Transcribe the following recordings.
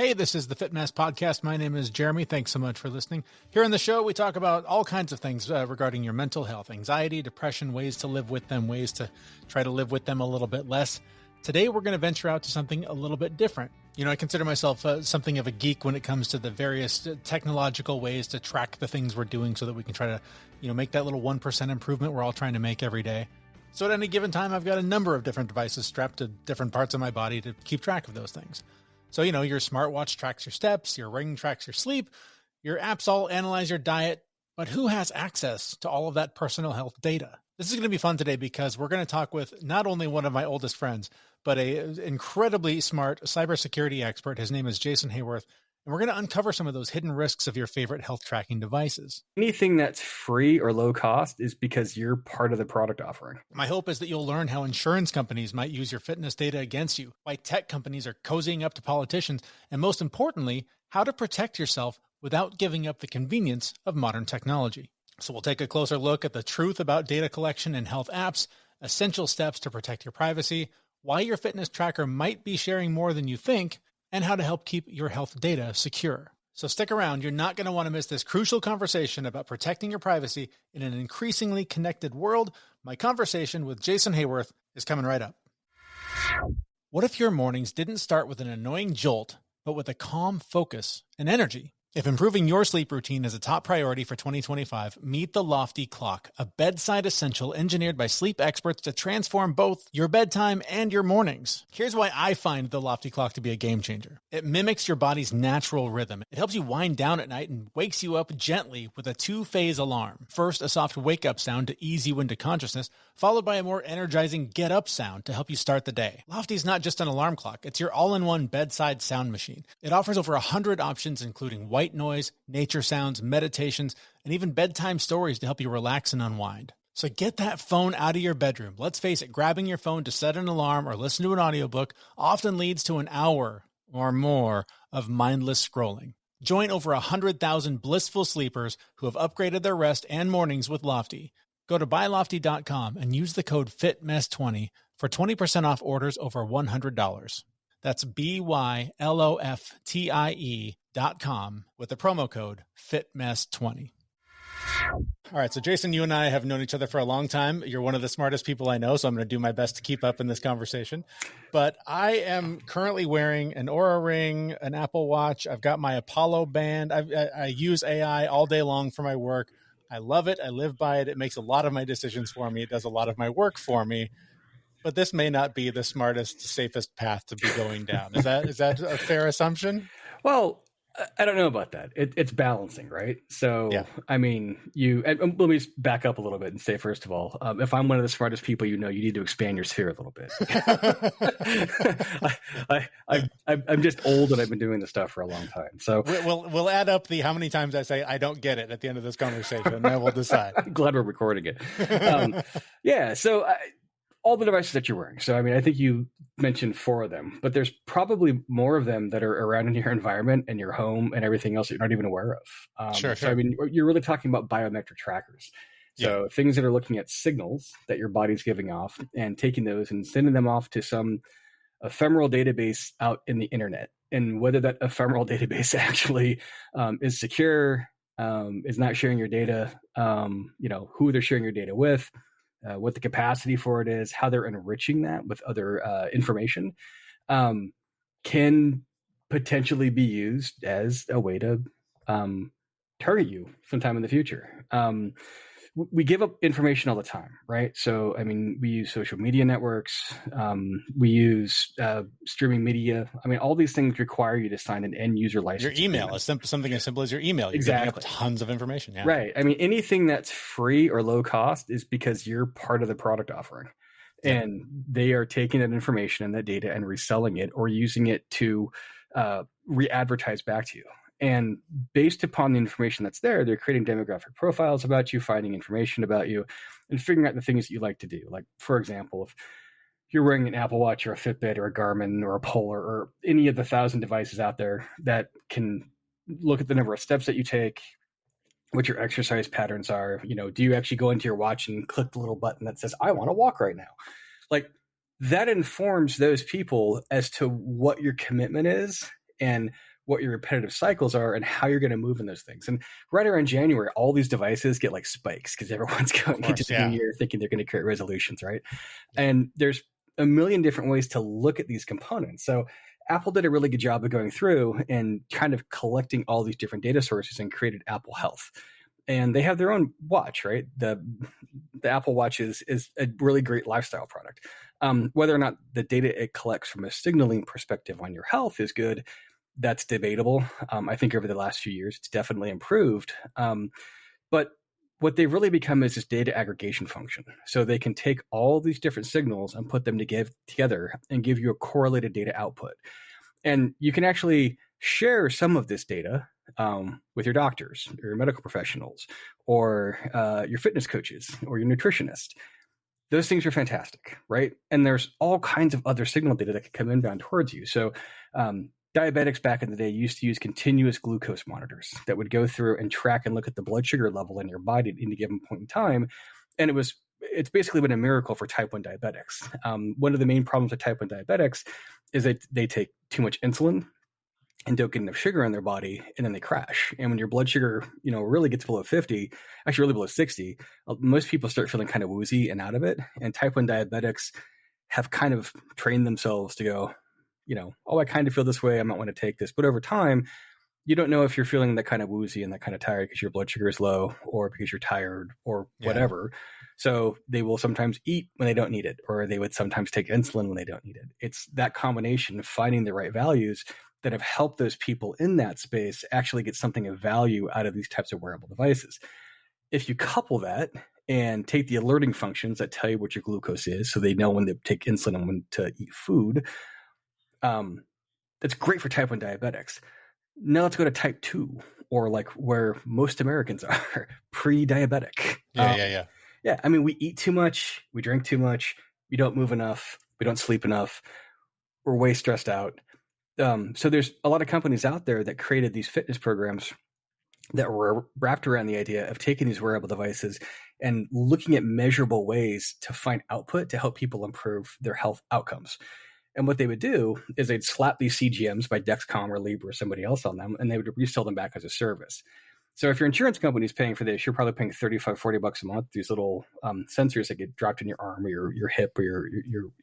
Hey, this is the FitMess Podcast. My name is Jeremy. Thanks so much for listening. Here on the show, we talk about all kinds of things regarding your mental health, anxiety, depression, ways to live with them, ways to try to live with them a little bit less. Today, we're going to venture out to something a little bit different. You know, I consider myself something of a geek when it comes to the various technological ways to track the things we're doing so that we can try to, make that little 1% improvement we're all trying to make every day. So at any given time, I've got a number of different devices strapped to different parts of my body to keep track of those things. So, your smartwatch tracks your steps, your ring tracks your sleep, your apps all analyze your diet, but who has access to all of that personal health data? This is going to be fun today because we're going to talk with not only one of my oldest friends, but an incredibly smart cybersecurity expert. His name is Jason Haworth, and we're going to uncover some of those hidden risks of your favorite health tracking devices. Anything that's free or low cost is because you're part of the product offering. My hope is that you'll learn how insurance companies might use your fitness data against you, why tech companies are cozying up to politicians, and most importantly, how to protect yourself without giving up the convenience of modern technology. So we'll take a closer look at the truth about data collection and health apps, essential steps to protect your privacy, why your fitness tracker might be sharing more than you think, and how to help keep your health data secure. So stick around. You're not going to want to miss this crucial conversation about protecting your privacy in an increasingly connected world. My conversation with Jason Haworth is coming right up. What if your mornings didn't start with an annoying jolt, but with a calm focus and energy? If improving your sleep routine is a top priority for 2025, meet the Lofty Clock, a bedside essential engineered by sleep experts to transform both your bedtime and your mornings. Here's why I find the Lofty Clock to be a game changer. It mimics your body's natural rhythm. It helps you wind down at night and wakes you up gently with a 2-phase alarm. First, a soft wake-up sound to ease you into consciousness, followed by a more energizing get-up sound to help you start the day. Lofty's not just an alarm clock. It's your all-in-one bedside sound machine. It offers over 100 options, including white noise, nature sounds, meditations, and even bedtime stories to help you relax and unwind. So get that phone out of your bedroom. Let's face it, grabbing your phone to set an alarm or listen to an audiobook often leads to an hour or more of mindless scrolling. Join over 100,000 blissful sleepers who have upgraded their rest and mornings with Lofty. Go to buylofty.com and use the code FITMESS20 for 20% off orders over $100. That's BYLOFTIE.com with the promo code FITMESS20. All right, so Jason, you and I have known each other for a long time. You're one of the smartest people I know, so I'm going to do my best to keep up in this conversation. But I am currently wearing an Oura Ring, an Apple Watch. I've got my Apollo band. I use AI all day long for my work. I love it. I live by it. It makes a lot of my decisions for me. It does a lot of my work for me. But this may not be the smartest, safest path to be going down. Is that a fair assumption? Well, I don't know about that. It's balancing, right? So, yeah. I mean, let me just back up a little bit and say, first of all, if I'm one of the smartest people you need to expand your sphere a little bit. I'm just old and I've been doing this stuff for a long time. So we'll add up how many times I say I don't get it at the end of this conversation, and then we'll decide. I'm glad we're recording it. Yeah, so all the devices that you're wearing. So, I mean, I think you mentioned 4 of them, but there's probably more of them that are around in your environment and your home and everything else that you're not even aware of. Sure. So, I mean, you're really talking about biometric trackers. So things that are looking at signals that your body's giving off and taking those and sending them off to some ephemeral database out in the internet. And whether that ephemeral database actually is secure, is not sharing your data, who they're sharing your data with, what the capacity for it is, how they're enriching that with other information, can potentially be used as a way to target you sometime in the future. We give up information all the time, right? So, I mean, we use social media networks. We use streaming media. I mean, all these things require you to sign an end user license. Your email, something as simple as your email. You're exactly. giving up tons of information. Yeah. Right. I mean, anything that's free or low cost is because you're part of the product offering. Yeah. And they are taking that information and that data and reselling it or using it to re-advertise back to you. And based upon the information that's there, they're creating demographic profiles about you, finding information about you, and figuring out the things that you like to do. Like, for example, if you're wearing an Apple Watch or a Fitbit or a Garmin or a Polar or any of the 1,000 devices out there that can look at the number of steps that you take, what your exercise patterns are, do you actually go into your watch and click the little button that says, I want to walk right now? Like, that informs those people as to what your commitment is and what your repetitive cycles are and how you're going to move in those things. And right around January, all these devices get like spikes because everyone's going into the new year thinking they're going to create resolutions, right? Yeah. And there's a million different ways to look at these components. So Apple did a really good job of going through and kind of collecting all these different data sources and created Apple Health. And they have their own watch, right? The Apple Watch is a really great lifestyle product. Whether or not the data it collects from a signaling perspective on your health is good, that's debatable. I think over the last few years, it's definitely improved. But what they've really become is this data aggregation function. So they can take all these different signals and put them together and give you a correlated data output. And you can actually share some of this data with your doctors or your medical professionals or your fitness coaches or your nutritionist. Those things are fantastic, right? And there's all kinds of other signal data that can come inbound towards you. So diabetics back in the day used to use continuous glucose monitors that would go through and track and look at the blood sugar level in your body at any given point in time. And it's basically been a miracle for type 1 diabetics. One of the main problems with type 1 diabetics is that they take too much insulin and don't get enough sugar in their body, and then they crash. And when your blood sugar, really gets below 50, actually really below 60, most people start feeling kind of woozy and out of it. And type 1 diabetics have kind of trained themselves to go, I kind of feel this way, I might want to take this. But over time, you don't know if you're feeling that kind of woozy and that kind of tired because your blood sugar is low or because you're tired or whatever. So they will sometimes eat when they don't need it, or they would sometimes take insulin when they don't need it. It's that combination of finding the right values that have helped those people in that space actually get something of value out of these types of wearable devices. If you couple that and take the alerting functions that tell you what your glucose is so they know when to take insulin and when to eat food, that's great for type 1 diabetics. Now let's go to type 2, or like where most Americans are, pre-diabetic. Yeah. I mean, we eat too much, we drink too much, we don't move enough, we don't sleep enough, we're way stressed out. So there's a lot of companies out there that created these fitness programs that were wrapped around the idea of taking these wearable devices and looking at measurable ways to find output to help people improve their health outcomes. And what they would do is they'd slap these CGMs by Dexcom or Libre or somebody else on them, and they would resell them back as a service. So if your insurance company is paying for this, you're probably paying $35-40 a month. These little sensors that get dropped in your arm or your hip or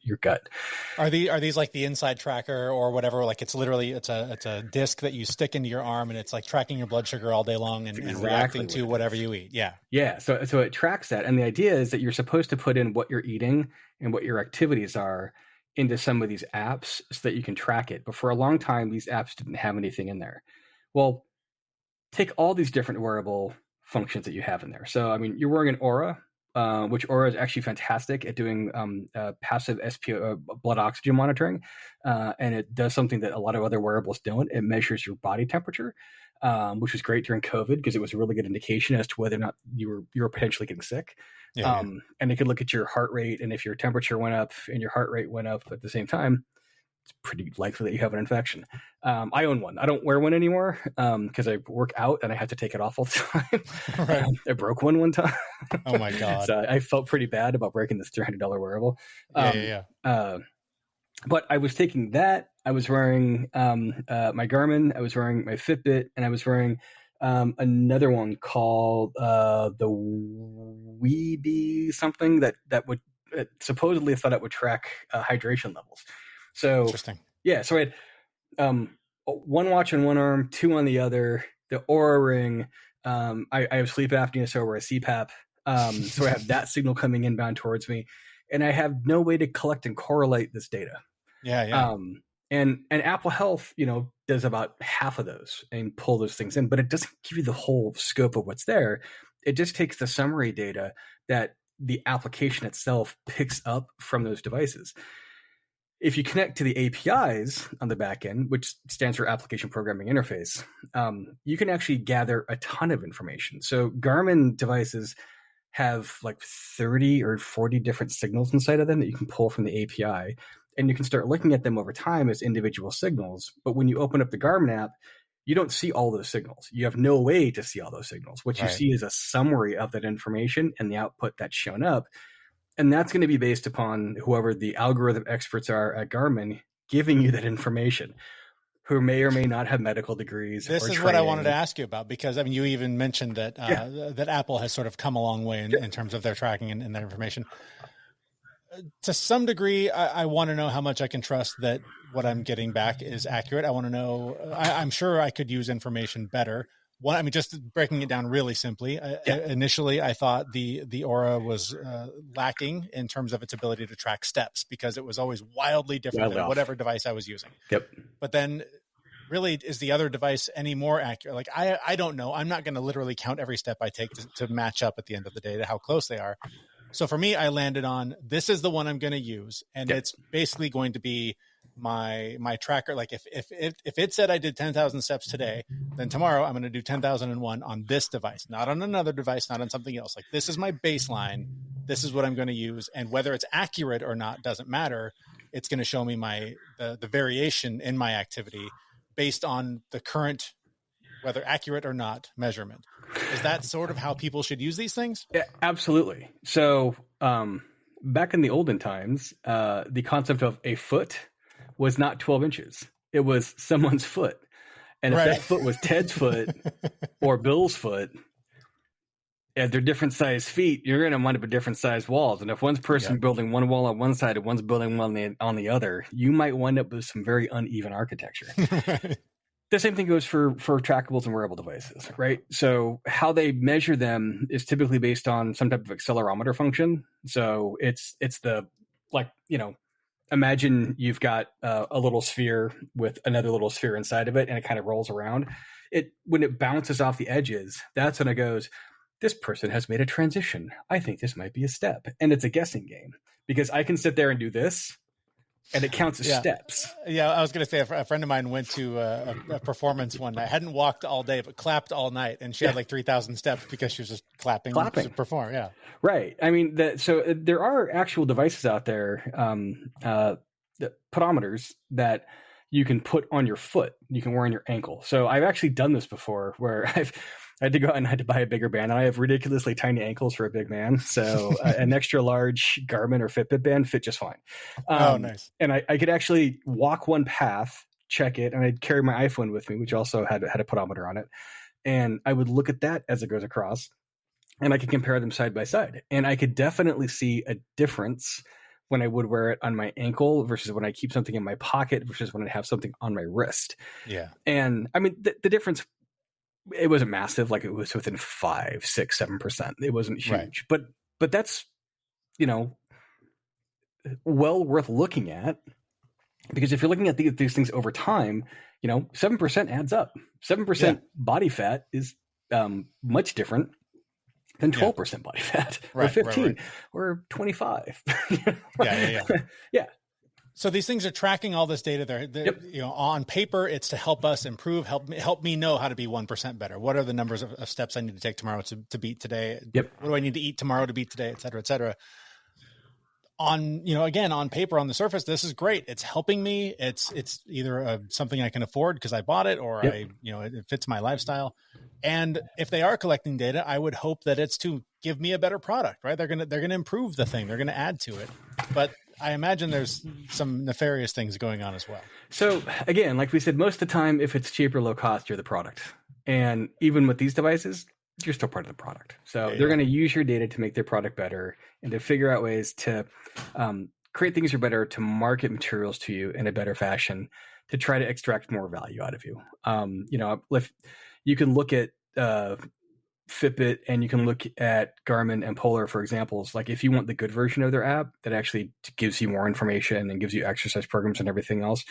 your gut. Are these like the Inside Tracker or whatever? Like it's a disc that you stick into your arm, and it's like tracking your blood sugar all day long and reacting to whatever you eat. Yeah. So it tracks that, and the idea is that you're supposed to put in what you're eating and what your activities are into some of these apps so that you can track it. But for a long time, these apps didn't have anything in there. Well, take all these different wearable functions that you have in there. So, I mean, you're wearing an Aura, which Aura is actually fantastic at doing passive SPO blood oxygen monitoring. And it does something that a lot of other wearables don't. It measures your body temperature, which was great during COVID because it was a really good indication as to whether or not you were potentially getting sick. And it could look at your heart rate. And if your temperature went up and your heart rate went up at the same time, it's pretty likely that you have an infection. I own one. I don't wear one anymore because I work out and I have to take it off all the time. Right. I broke one time. Oh my God. So I felt pretty bad about breaking this $300 wearable. But I was taking that. I was wearing my Garmin. I was wearing my Fitbit, and I was wearing another one called the Weeby something that would supposedly thought it would track hydration levels. So interesting. Yeah. So I had one watch on one arm, two on the other, the Oura Ring. I have sleep apnea, so I wear a CPAP. So I have that signal coming inbound towards me, and I have no way to collect and correlate this data. And Apple Health, does about half of those and pull those things in, but it doesn't give you the whole scope of what's there. It just takes the summary data that the application itself picks up from those devices. If you connect to the APIs on the back end, which stands for Application Programming Interface, you can actually gather a ton of information. So Garmin devices have like 30 or 40 different signals inside of them that you can pull from the API. And you can start looking at them over time as individual signals. But when you open up the Garmin app, you don't see all those signals. You have no way to see all those signals. What you see is a summary of that information and the output that's shown up. And that's going to be based upon whoever the algorithm experts are at Garmin giving you that information. who may or may not have medical degrees. This is training. what I wanted to ask you about, because I mean, you even mentioned that that Apple has sort of come a long way in terms of their tracking and their information. To some degree, I want to know how much I can trust that what I'm getting back is accurate. I want to know, I'm sure I could use information better. One, I mean, just breaking it down really simply, initially I thought the Aura was lacking in terms of its ability to track steps, because it was always wildly different than whatever device I was using. Yep. But then really, is the other device any more accurate? Like, I don't know. I'm not going to literally count every step I take to match up at the end of the day to how close they are. So for me, I landed on, this is the one I'm going to use. And it's basically going to be my tracker. Like if it said I did 10,000 steps today, then tomorrow I'm going to do 10,001 on this device, not on another device, not on something else. Like, this is my baseline. This is what I'm going to use. And whether it's accurate or not doesn't matter. It's going to show me the variation in my activity based on the current, whether accurate or not, measurement. Is that sort of how people should use these things? Yeah, absolutely. So back in the olden times, the concept of a foot was not 12 inches. It was someone's foot. And if that foot was Ted's foot or Bill's foot, if they're different size feet, you're going to wind up with different size walls. And if one's person building one wall on one side and one's building one on the other, you might wind up with some very uneven architecture. The same thing goes for trackables and wearable devices, right? So how they measure them is typically based on some type of accelerometer function. So it's the, like, imagine you've got a little sphere with another little sphere inside of it, and it kind of rolls around. When it bounces off the edges, that's when it goes, this person has made a transition. I think this might be a step. And it's a guessing game, because I can sit there and do this, and it counts as steps. Yeah, I was going to say, a friend of mine went to a performance one night. Hadn't walked all day, but clapped all night. And she had like 3,000 steps because she was just clapping to perform. Yeah. Right. I mean, so there are actual devices out there, the pedometers that you can put on your foot, you can wear on your ankle. So I've actually done this before, where I had to go out and I had to buy a bigger band. And I have ridiculously tiny ankles for a big man. So an extra large Garmin or Fitbit band fit just fine. Nice. And I could actually walk one path, check it, and I'd carry my iPhone with me, which also had a pedometer on it. And I would look at that as it goes across, and I could compare them side by side. And I could definitely see a difference when I would wear it on my ankle versus when I keep something in my pocket versus when I have something on my wrist. Yeah. And I mean, the difference, it wasn't massive. Like, it was within 5, 6, 7%. It wasn't huge, but that's, well worth looking at, because if you're looking at these things over time, 7% adds up. 7% body fat is much different than 12% body fat, or 15, or 25. Yeah. So these things are tracking all this data there. On paper, it's to help us improve, help me know how to be 1% better. What are the numbers of steps I need to take tomorrow to beat today? Yep. What do I need to eat tomorrow to beat today, et cetera, et cetera. Again, on paper, on the surface, this is great. It's helping me. It's either something I can afford because I bought it, or it fits my lifestyle. And if they are collecting data, I would hope that it's to give me a better product, right? They're gonna improve the thing. They're gonna add to it. But I imagine there's some nefarious things going on as well. So again, like we said, most of the time, if it's cheap or low cost, you're the product. And even with these devices, you're still part of the product. So they're going to use your data to make their product better and to figure out ways to create things that are better, to market materials to you in a better fashion, to try to extract more value out of you. If you can look at Fitbit and you can look at Garmin and Polar for examples. Like, if you want the good version of their app that actually gives you more information and gives you exercise programs and everything else,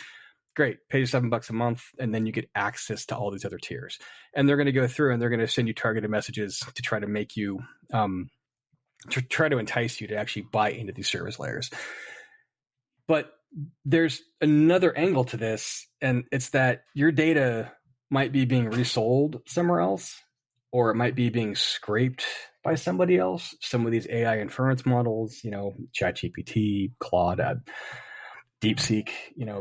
great. Pay $7 a month, and then you get access to all these other tiers. And they're going to go through and they're going to send you targeted messages to try to make you, to try to entice you to actually buy into these service layers. But there's another angle to this, and it's that your data might be being resold somewhere else, or it might be being scraped by somebody else. Some of these AI inference models, ChatGPT, Claude, DeepSeek,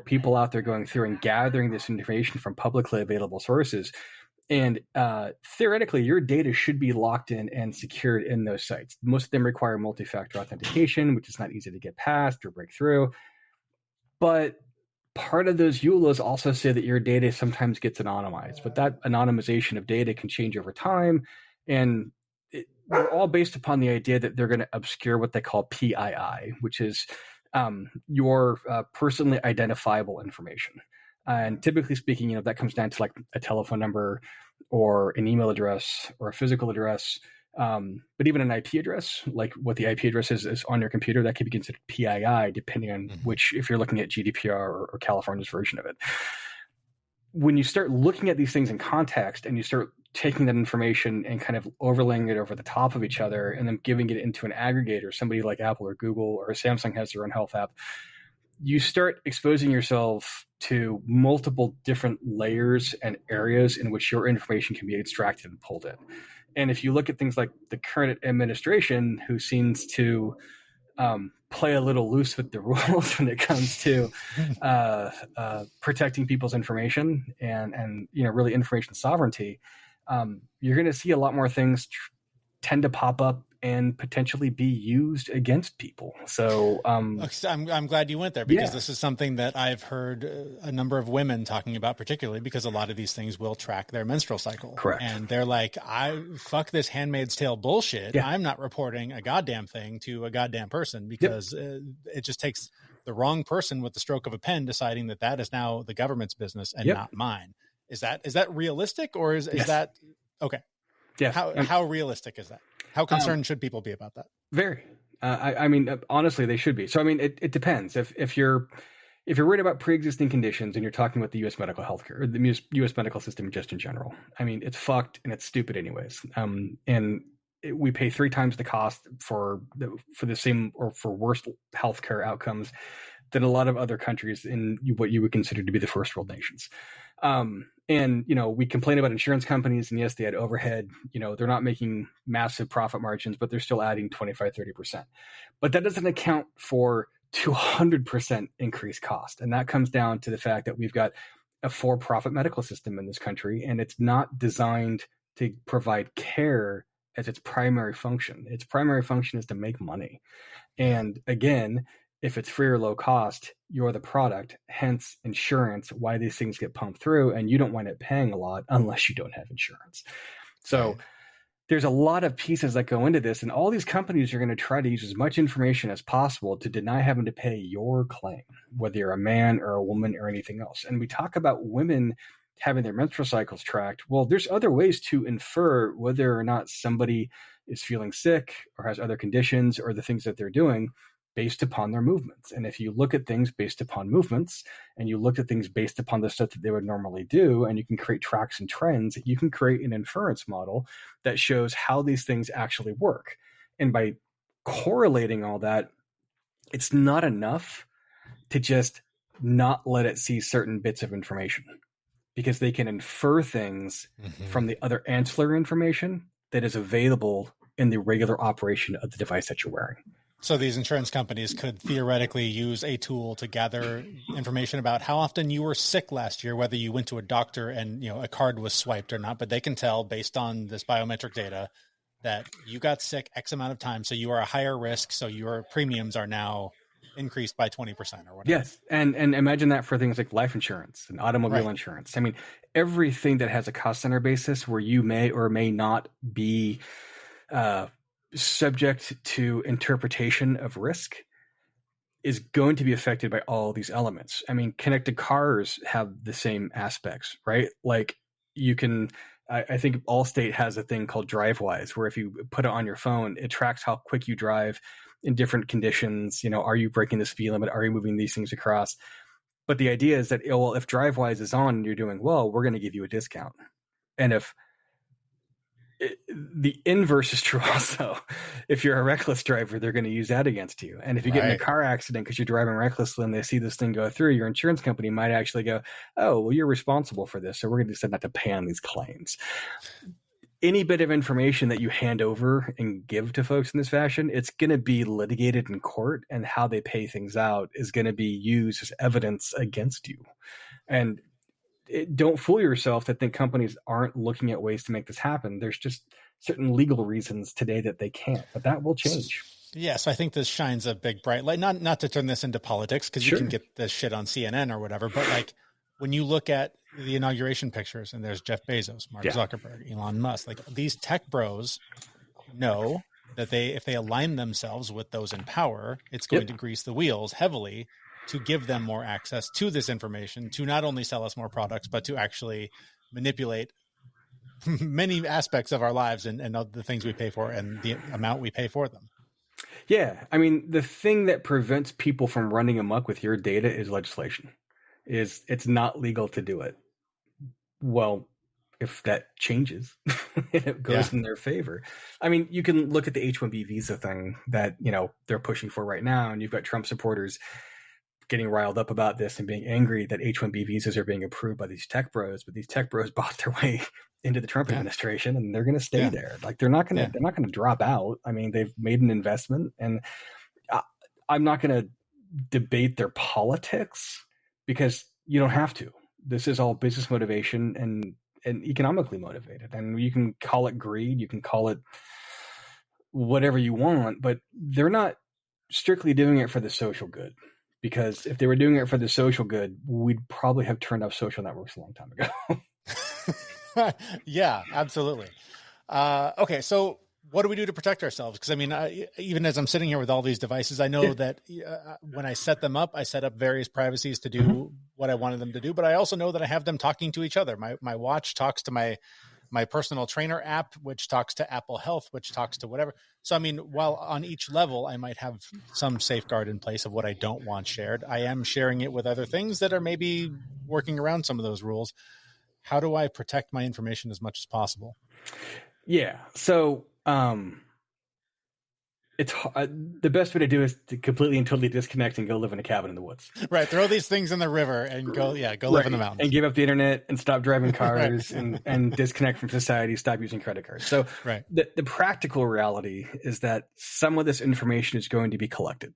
people out there going through and gathering this information from publicly available sources. And theoretically, your data should be locked in and secured in those sites. Most of them require multi-factor authentication, which is not easy to get past or break through. But part of those EULAs also say that your data sometimes gets anonymized, but that anonymization of data can change over time. And they're all based upon the idea that they're going to obscure what they call PII, which is your personally identifiable information. And typically speaking, that comes down to like a telephone number or an email address or a physical address. But even an IP address, like what the IP address is on your computer, that could be considered PII, depending on which, if you're looking at GDPR or California's version of it. When you start looking at these things in context and you start taking that information and kind of overlaying it over the top of each other and then giving it into an aggregator, somebody like Apple or Google or Samsung has their own health app, you start exposing yourself to multiple different layers and areas in which your information can be extracted and pulled in. And if you look at things like the current administration, who seems to play a little loose with the rules when it comes to protecting people's information and really information sovereignty, you're going to see a lot more things tend to pop up and potentially be used against people. So I'm glad you went there, because this is something that I've heard a number of women talking about, particularly because a lot of these things will track their menstrual cycle. Correct. And they're like, fuck this Handmaid's Tale bullshit. Yeah. I'm not reporting a goddamn thing to a goddamn person, because it just takes the wrong person with the stroke of a pen deciding that is now the government's business and not mine. Is that realistic, or is that okay? Yeah. How realistic is that? How concerned should people be about that? Very. I mean, honestly, they should be. So, I mean, it depends. If you're worried about pre-existing conditions and you're talking about the U.S. medical healthcare, or the U.S. medical system just in general, I mean, it's fucked and it's stupid anyways. We pay 3 times the cost for the same or for worse healthcare outcomes than a lot of other countries in what you would consider to be the first world nations. And, we complain about insurance companies, and yes, they had overhead, they're not making massive profit margins, but they're still adding 25, 30%. But that doesn't account for 200% increased cost. And that comes down to the fact that we've got a for-profit medical system in this country, and it's not designed to provide care as its primary function. Its primary function is to make money. And again, if it's free or low cost, you're the product, hence insurance, why these things get pumped through, and you don't wind up paying a lot unless you don't have insurance. So there's a lot of pieces that go into this, and all these companies are going to try to use as much information as possible to deny having to pay your claim, whether you're a man or a woman or anything else. And we talk about women having their menstrual cycles tracked. Well, there's other ways to infer whether or not somebody is feeling sick or has other conditions or the things that they're doing based upon their movements. And if you look at things based upon movements, and you look at things based upon the stuff that they would normally do, and you can create tracks and trends, you can create an inference model that shows how these things actually work. And by correlating all that, it's not enough to just not let it see certain bits of information, because they can infer things from the other ancillary information that is available in the regular operation of the device that you're wearing. So these insurance companies could theoretically use a tool to gather information about how often you were sick last year, whether you went to a doctor and a card was swiped or not, but they can tell based on this biometric data that you got sick X amount of time. So you are a higher risk. So your premiums are now increased by 20% or whatever. Yes. And imagine that for things like life insurance and automobile insurance. I mean, everything that has a cost center basis where you may or may not be subject to interpretation of risk is going to be affected by all these elements. I mean, connected cars have the same aspects, right? Like you can, I think Allstate has a thing called DriveWise, where if you put it on your phone, it tracks how quick you drive in different conditions. Are you breaking the speed limit? Are you moving these things across? But the idea is that, well, if DriveWise is on and you're doing well, we're going to give you a discount. And if the inverse is true also. If you're a reckless driver, they're going to use that against you. And if you get in a car accident because you're driving recklessly and they see this thing go through, your insurance company might actually go, oh, well, you're responsible for this, so we're going to decide not to pay on these claims. Any bit of information that you hand over and give to folks in this fashion, it's going to be litigated in court, and how they pay things out is going to be used as evidence against you. And don't fool yourself to think companies aren't looking at ways to make this happen. There's just certain legal reasons today that they can't, but that will change. Yeah, so I think this shines a big bright light. Not to turn this into politics, because you Sure. can get this shit on CNN or whatever, but like when you look at the inauguration pictures and there's Jeff Bezos, Mark Yeah. Zuckerberg, Elon Musk, like these tech bros know that if they align themselves with those in power, it's going to grease the wheels heavily to give them more access to this information, to not only sell us more products, but to actually manipulate many aspects of our lives and the things we pay for and the amount we pay for them. Yeah. I mean, the thing that prevents people from running amok with your data is legislation. It's not legal to do it. Well, if that changes and it goes in their favor. I mean, you can look at the H-1B visa thing that, they're pushing for right now, and you've got Trump supporters getting riled up about this and being angry that H-1B visas are being approved by these tech bros, but these tech bros bought their way into the Trump administration, and they're going to stay there. Like they're not going to drop out. I mean, they've made an investment, and I'm not going to debate their politics because you don't have to. This is all business motivation and economically motivated, and you can call it greed, you can call it whatever you want, but they're not strictly doing it for the social good. Because if they were doing it for the social good, we'd probably have turned off social networks a long time ago. Yeah, absolutely. Okay, so what do we do to protect ourselves? Because I mean, even as I'm sitting here with all these devices, I know that when I set them up, I set up various privacies to do what I wanted them to do. But I also know that I have them talking to each other. My watch talks to my personal trainer app, which talks to Apple Health, which talks to whatever. So, I mean, while on each level, I might have some safeguard in place of what I don't want shared, I am sharing it with other things that are maybe working around some of those rules. How do I protect my information as much as possible? Yeah. So, it's the best way to do is to completely and totally disconnect and go live in a cabin in the woods. Right. Throw these things in the river and go live in the mountains. And give up the internet and stop driving cars and disconnect from society, stop using credit cards. So the practical reality is that some of this information is going to be collected.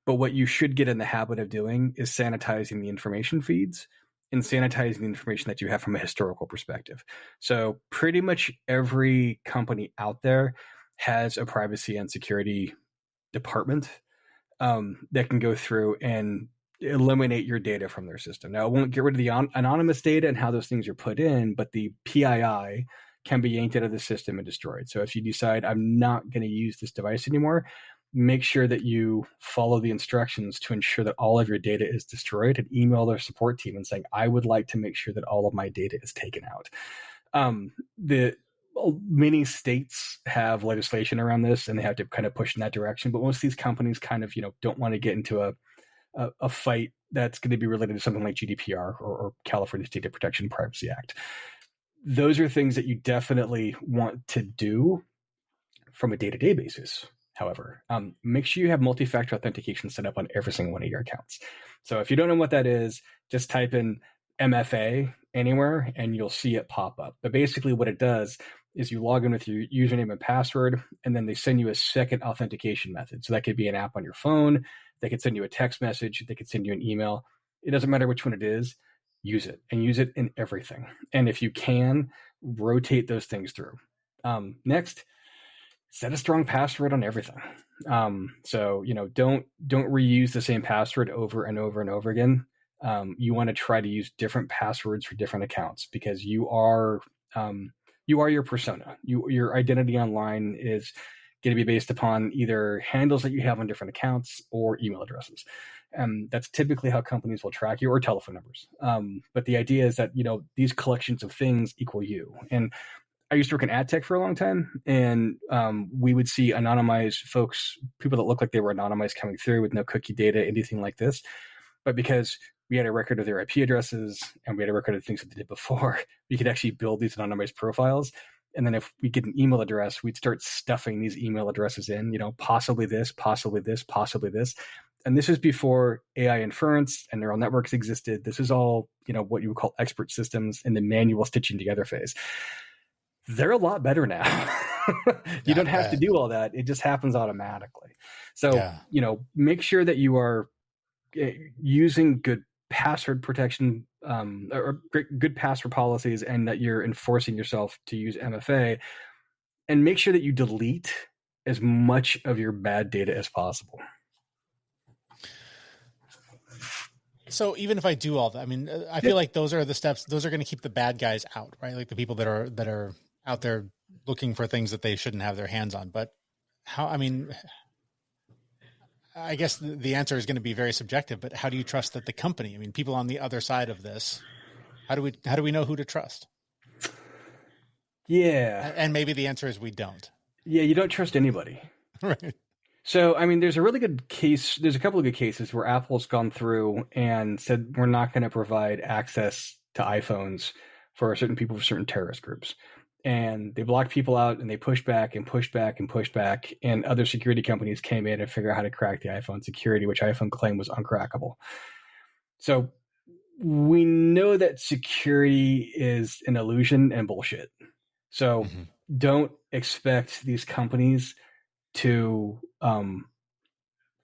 But what you should get in the habit of doing is sanitizing the information feeds and sanitizing the information that you have from a historical perspective. So pretty much every company out there has a privacy and security department that can go through and eliminate your data from their system. Now, it won't get rid of the anonymous data and how those things are put in, but the PII can be yanked out of the system and destroyed. So if you decide, I'm not going to use this device anymore, make sure that you follow the instructions to ensure that all of your data is destroyed, and email their support team and saying, I would like to make sure that all of my data is taken out. Many states have legislation around this, and they have to kind of push in that direction. But most of these companies kind of, don't want to get into a fight that's going to be related to something like GDPR or California's Data Protection and Privacy Act. Those are things that you definitely want to do from a day-to-day basis. However, make sure you have multi-factor authentication set up on every single one of your accounts. So if you don't know what that is, just type in MFA anywhere and you'll see it pop up. But basically what it does is you log in with your username and password, and then they send you a second authentication method. So that could be an app on your phone. They could send you a text message. They could send you an email. It doesn't matter which one it is. Use it, and use it in everything. And if you can, rotate those things through. Next, set a strong password on everything. So, don't reuse the same password over and over and over again. You want to try to use different passwords for different accounts, because you are your persona. Your identity online is going to be based upon either handles that you have on different accounts or email addresses. That's typically how companies will track you, or telephone numbers. But the idea is that, these collections of things equal you. And I used to work in ad tech for a long time, and we would see anonymized folks, people that look like they were anonymized, coming through with no cookie data, anything like this. But because we had a record of their IP addresses and we had a record of things that they did before, we could actually build these anonymized profiles. And then if we get an email address, we'd start stuffing these email addresses in, possibly this, possibly this, possibly this. And this is before AI inference and neural networks existed. This is all, what you would call expert systems in the manual stitching together phase. They're a lot better now. You don't have to do all that. It just happens automatically. So, make sure that you are using good password protection or good password policies, and that you're enforcing yourself to use MFA, and make sure that you delete as much of your bad data as possible. So even if I do all that, I mean, I feel like those are the steps. Those are going to keep the bad guys out, right? Like the people that are out there looking for things that they shouldn't have their hands on. But how? I mean, I guess the answer is going to be very subjective. But how do you trust that the company? I mean, people on the other side of this, how do we know who to trust? Yeah, and maybe the answer is we don't. Yeah, you don't trust anybody, right? So, I mean, there's a really good case. There's a couple of good cases where Apple's gone through and said, we're not going to provide access to iPhones for certain people, for certain terrorist groups. And they blocked people out and they pushed back and pushed back and pushed back. And other security companies came in and figured out how to crack the iPhone security, which iPhone claimed was uncrackable. So we know that security is an illusion and bullshit. So don't expect these companies to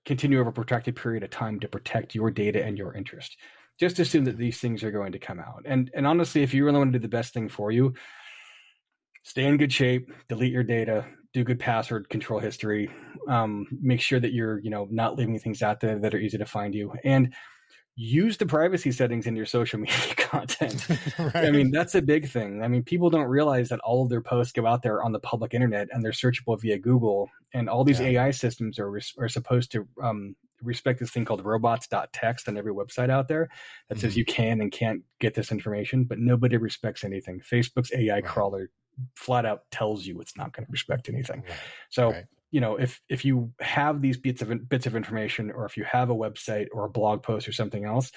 continue over a protracted period of time to protect your data and your interest. Just assume that these things are going to come out. And honestly, if you really want to do the best thing for you, stay in good shape, delete your data, do good password control history, make sure that you're not leaving things out there that are easy to find you, and use the privacy settings in your social media content. Right. I mean, that's a big thing. I mean, people don't realize that all of their posts go out there on the public internet and they're searchable via Google. And all these AI systems are supposed to respect this thing called robots.txt on every website out there that says you can and can't get this information, but nobody respects anything. Facebook's AI crawler flat out tells you it's not going to respect anything. Right. So if you have these bits of information, or if you have a website or a blog post or something else,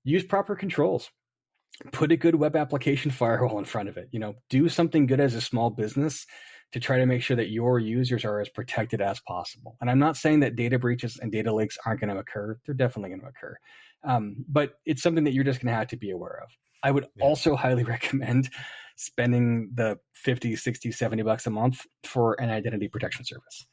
use proper controls. Put a good web application firewall in front of it. Do something good as a small business to try to make sure that your users are as protected as possible. And I'm not saying that data breaches and data leaks aren't going to occur. They're definitely going to occur. But it's something that you're just going to have to be aware of. I would also highly recommend spending the $50, $60, $70 a month for an identity protection service.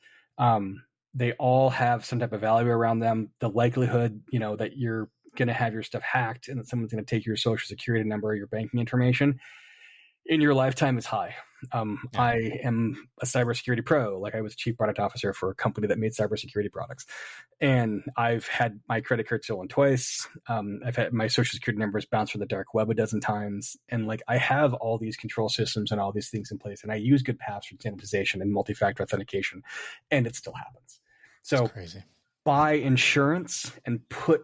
They all have some type of value around them. The likelihood, that you're going to have your stuff hacked and that someone's going to take your social security number or your banking information in your lifetime is high. I am a cybersecurity pro. Like, I was chief product officer for a company that made cybersecurity products, and I've had my credit card stolen twice. I've had my social security numbers bounced from the dark web a dozen times. And I have all these control systems and all these things in place, and I use good password sanitization and multi-factor authentication, and it still happens. So buy insurance and put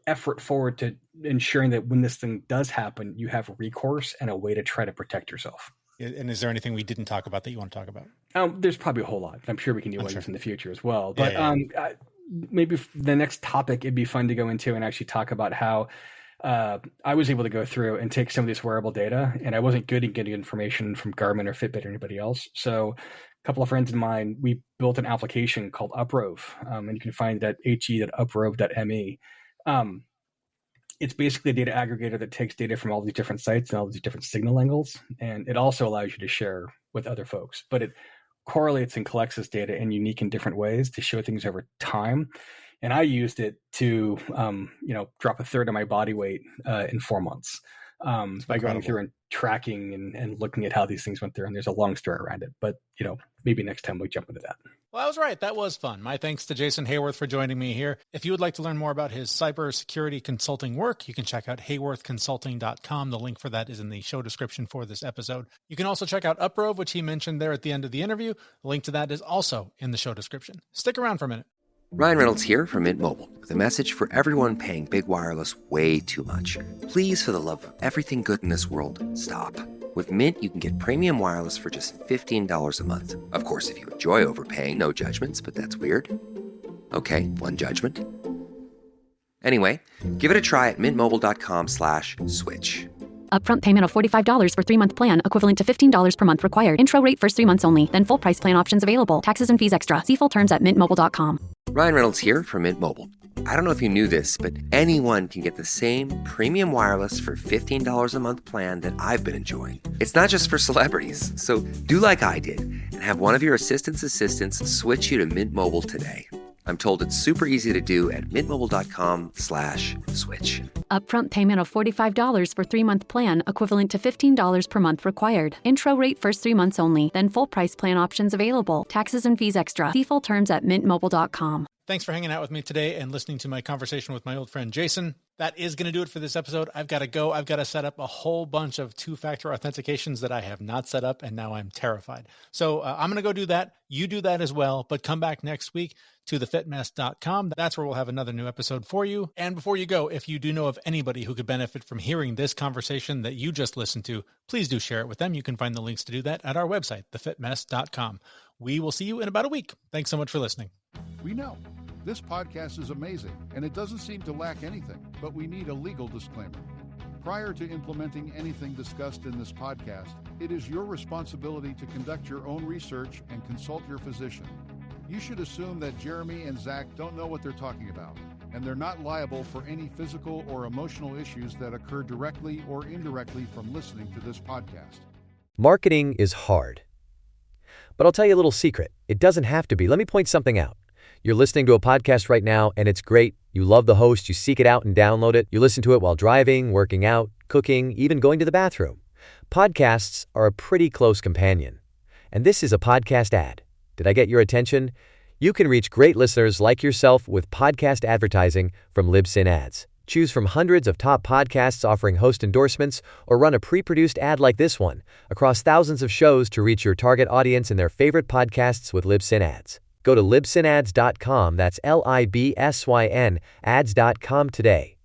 effort forward to ensuring that when this thing does happen, you have recourse and a way to try to protect yourself. And is there anything we didn't talk about that you want to talk about? There's probably a whole lot. I'm sure we can deal with this in the future as well. But maybe the next topic, it'd be fun to go into and actually talk about how I was able to go through and take some of this wearable data, and I wasn't good at getting information from Garmin or Fitbit or anybody else. So a couple of friends of mine, we built an application called Uprove, and you can find it at he.uprove.me. It's basically a data aggregator that takes data from all these different sites and all these different signal angles. And it also allows you to share with other folks, but it correlates and collects this data in unique and different ways to show things over time. And I used it to, drop a third of my body weight in 4 months by going through and tracking and looking at how these things went through. And there's a long story around it, but maybe next time we jump into that. Well, I was right. That was fun. My thanks to Jason Haworth for joining me here. If you would like to learn more about his cybersecurity consulting work, you can check out haworthconsulting.com. The link for that is in the show description for this episode. You can also check out Uprove, which he mentioned there at the end of the interview. The link to that is also in the show description. Stick around for a minute. Ryan Reynolds here from Mint Mobile with a message for everyone paying big wireless way too much. Please, for the love of everything good in this world, stop. With Mint, you can get premium wireless for just $15 a month. Of course, if you enjoy overpaying, no judgments, but that's weird. Okay, one judgment. Anyway, give it a try at mintmobile.com/switch. Upfront payment of $45 for 3-month plan, equivalent to $15 per month required. Intro rate first 3 months only, then full price plan options available. Taxes and fees extra. See full terms at mintmobile.com. Ryan Reynolds here from Mint Mobile. I don't know if you knew this, but anyone can get the same premium wireless for $15 a month plan that I've been enjoying. It's not just for celebrities. So do like I did and have one of your assistants switch you to Mint Mobile today. I'm told it's super easy to do at mintmobile.com/switch. Upfront payment of $45 for 3-month plan, equivalent to $15 per month required. Intro rate first 3 months only, then full price plan options available. Taxes and fees extra. See full terms at mintmobile.com. Thanks for hanging out with me today and listening to my conversation with my old friend Jason. That is going to do it for this episode. I've got to go. I've got to set up a whole bunch of two-factor authentications that I have not set up, and now I'm terrified. So I'm going to go do that. You do that as well, but come back next week to thefitmess.com. That's where we'll have another new episode for you. And before you go, if you do know of anybody who could benefit from hearing this conversation that you just listened to, please do share it with them. You can find the links to do that at our website, thefitmess.com. We will see you in about a week. Thanks so much for listening. We know this podcast is amazing and it doesn't seem to lack anything, but we need a legal disclaimer. Prior to implementing anything discussed in this podcast, it is your responsibility to conduct your own research and consult your physician. You should assume that Jeremy and Zach don't know what they're talking about, and they're not liable for any physical or emotional issues that occur directly or indirectly from listening to this podcast. Marketing is hard. But I'll tell you a little secret. It doesn't have to be. Let me point something out. You're listening to a podcast right now, and it's great. You love the host. You seek it out and download it. You listen to it while driving, working out, cooking, even going to the bathroom. Podcasts are a pretty close companion. And this is a podcast ad. Did I get your attention? You can reach great listeners like yourself with podcast advertising from Libsyn Ads. Choose from hundreds of top podcasts offering host endorsements, or run a pre-produced ad like this one across thousands of shows to reach your target audience in their favorite podcasts with Libsyn Ads. Go to libsynads.com, that's LIBSYN, ads.com today.